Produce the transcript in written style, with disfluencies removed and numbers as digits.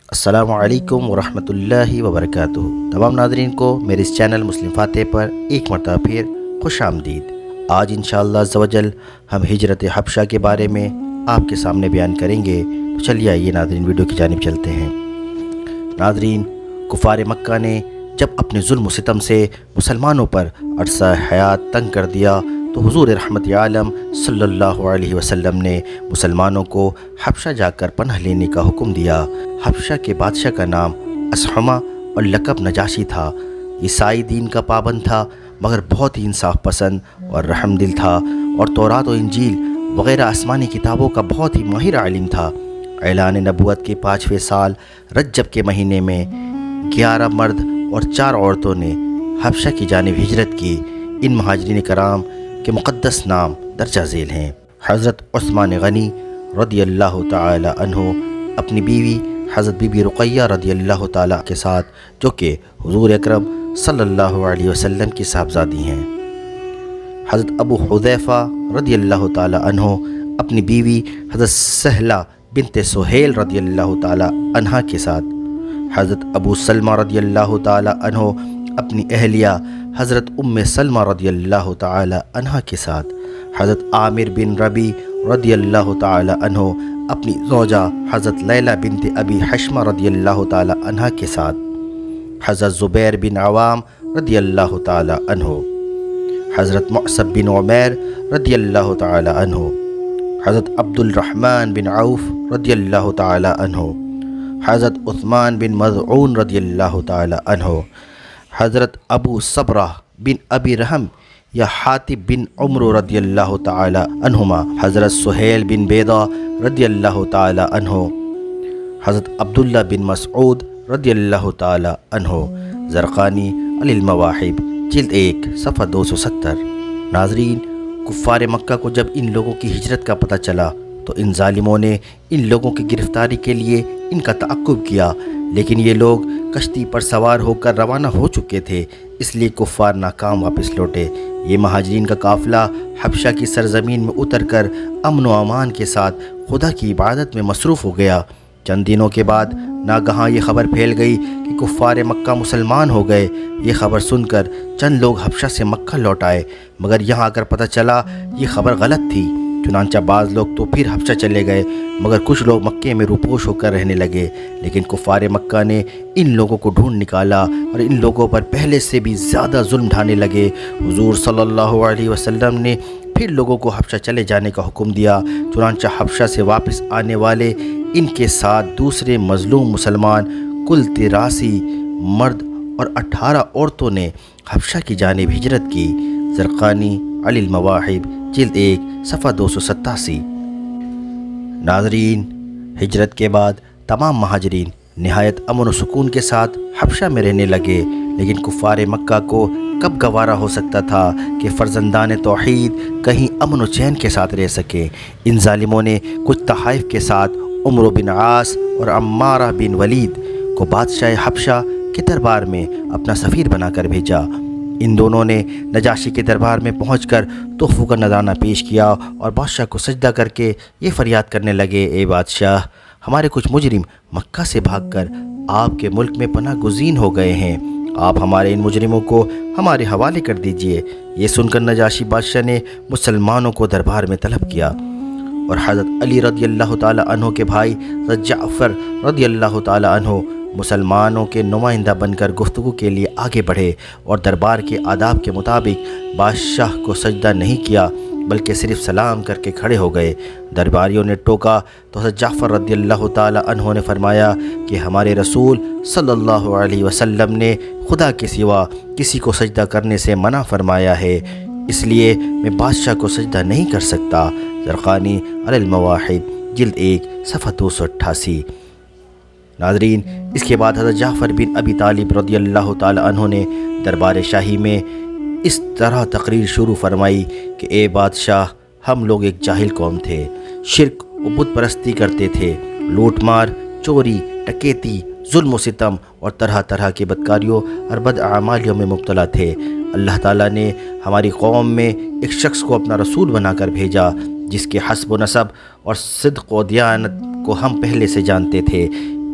السلام علیکم ورحمۃ اللہ وبرکاتہ۔ تمام ناظرین کو میرے اس چینل مسلم فاتح پر ایک مرتبہ پھر خوش آمدید۔ آج انشاءاللہ عز و جل ہم ہجرت حبشہ کے بارے میں آپ کے سامنے بیان کریں گے، تو چلیے آئیے ناظرین ویڈیو کی جانب چلتے ہیں۔ ناظرین، کفار مکہ نے جب اپنے ظلم و ستم سے مسلمانوں پر عرصہ حیات تنگ کر دیا تو حضور رحمت عالم صلی اللہ علیہ وسلم نے مسلمانوں کو حبشہ جا کر پناہ لینے کا حکم دیا۔ حبشہ کے بادشاہ کا نام اصحمہ اور لقب نجاشی تھا۔ عیسائی دین کا پابند تھا مگر بہت ہی انصاف پسند اور رحم دل تھا، اور تورات و انجیل وغیرہ آسمانی کتابوں کا بہت ہی ماہر عالم تھا۔ اعلان نبوت کے 5ویں سال رجب کے مہینے میں 11 مرد اور 4 عورتوں نے حبشہ کی جانب ہجرت کی۔ ان مہاجرین کرام کے مقدس نام درجہ ذیل ہیں۔ حضرت عثمان غنی رضی اللہ تعالی عنہ اپنی بیوی حضرت بی بی رقیہ رضی اللہ تعالی کے ساتھ، جو کہ حضور اکرم صلی اللہ علیہ وسلم کی صاحبزادی ہیں۔ حضرت ابو حذیفہ رضی اللہ تعالی عنہ اپنی بیوی حضرت سہلہ بنت سہیل رضی اللہ تعالی عنہ کے ساتھ، حضرت ابو سلمہ رضی اللہ تعالی عنہ اپنی اہلیہ حضرت ام سلمہ رضی اللہ تعالی عنہ کے ساتھ، حضرت عامر بن ربی رضی اللہ تعالی عنہ اپنی زوجہ حضرت لیلہ بنت ابی حشمہ رضی اللہ تعالی عنہ کے ساتھ، حضرت زبیر بن عوام رضی اللہ تعالی عنہ، حضرت معصب بن عمیر رضی اللہ تعالی عنہ، حضرت عبد الرحمن بن عوف رضی اللہ تعالی عنہ، حضرت عثمان بن مظعون رضی اللہ تعالی عنہ، حضرت ابو صبرہ بن ابی رحم یا حاتب بن عمر رضی اللہ تعالی عنہما، حضرت سہیل بن بیضہ رضی اللہ تعالی عنہ، حضرت عبداللہ بن مسعود رضی اللہ تعالی عنہ۔ زرقانی علی المواہب جلد 1 صفحہ 270۔ ناظرین، کفار مکہ کو جب ان لوگوں کی ہجرت کا پتہ چلا تو ان ظالموں نے ان لوگوں کی گرفتاری کے لیے ان کا تعقب کیا، لیکن یہ لوگ کشتی پر سوار ہو کر روانہ ہو چکے تھے، اس لیے کفار ناکام واپس لوٹے۔ یہ مہاجرین کا قافلہ حبشہ کی سرزمین میں اتر کر امن و امان کے ساتھ خدا کی عبادت میں مصروف ہو گیا۔ چند دنوں کے بعد ناگہاں یہ خبر پھیل گئی کہ کفار مکہ مسلمان ہو گئے۔ یہ خبر سن کر چند لوگ حبشہ سے مکہ لوٹ آئے، مگر یہاں آ کر پتہ چلا یہ خبر غلط تھی۔ چنانچہ بعض لوگ تو پھر حبشہ چلے گئے، مگر کچھ لوگ مکے میں روپوش ہو کر رہنے لگے۔ لیکن کفار مکہ نے ان لوگوں کو ڈھونڈ نکالا اور ان لوگوں پر پہلے سے بھی زیادہ ظلم ڈھانے لگے۔ حضور صلی اللہ علیہ وسلم نے پھر لوگوں کو حبشہ چلے جانے کا حکم دیا۔ چنانچہ حبشہ سے واپس آنے والے ان کے ساتھ دوسرے مظلوم مسلمان کل 83 مرد اور 18 عورتوں نے حبشہ کی جانب ہجرت کی۔ زرقانی علی المواہب جلد 1 صفحہ 287۔ ناظرین، ہجرت کے بعد تمام مہاجرین نہایت امن و سکون کے ساتھ حبشہ میں رہنے لگے، لیکن کفار مکہ کو کب گوارا ہو سکتا تھا کہ فرزندان توحید کہیں امن و چین کے ساتھ رہ سکیں۔ ان ظالموں نے کچھ تحائف کے ساتھ عمرو بن عاص اور عمارہ بن ولید کو بادشاہ حبشہ کے دربار میں اپنا سفیر بنا کر بھیجا۔ ان دونوں نے نجاشی کے دربار میں پہنچ کر تحفوں کا نذرانہ پیش کیا اور بادشاہ کو سجدہ کر کے یہ فریاد کرنے لگے، اے بادشاہ، ہمارے کچھ مجرم مکہ سے بھاگ کر آپ کے ملک میں پناہ گزین ہو گئے ہیں، آپ ہمارے ان مجرموں کو ہمارے حوالے کر دیجئے۔ یہ سن کر نجاشی بادشاہ نے مسلمانوں کو دربار میں طلب کیا، اور حضرت علی رضی اللہ تعالی عنہ کے بھائی حضرت جعفر رضی اللہ تعالی عنہ مسلمانوں کے نمائندہ بن کر گفتگو کے لیے آگے بڑھے، اور دربار کے آداب کے مطابق بادشاہ کو سجدہ نہیں کیا بلکہ صرف سلام کر کے کھڑے ہو گئے۔ درباریوں نے ٹوکا تو حضرت جعفر رضی اللہ تعالی عنہ نے فرمایا کہ ہمارے رسول صلی اللہ علیہ وسلم نے خدا کے سوا کسی کو سجدہ کرنے سے منع فرمایا ہے، اس لیے میں بادشاہ کو سجدہ نہیں کر سکتا۔ زرقانی علی المواہب جلد 1 صفحہ 288۔ ناظرین، اس کے بعد حضرت جعفر بن ابی طالب رضی اللہ تعالی عنہ نے دربار شاہی میں اس طرح تقریر شروع فرمائی کہ اے بادشاہ، ہم لوگ ایک جاہل قوم تھے، شرک و بت پرستی کرتے تھے، لوٹ مار، چوری، ڈکیتی، ظلم و ستم اور طرح طرح کی بدکاریوں اور بد اعمالیوں میں مبتلا تھے۔ اللہ تعالیٰ نے ہماری قوم میں ایک شخص کو اپنا رسول بنا کر بھیجا جس کے حسب و نسب اور صدق و دیانت کو ہم پہلے سے جانتے تھے۔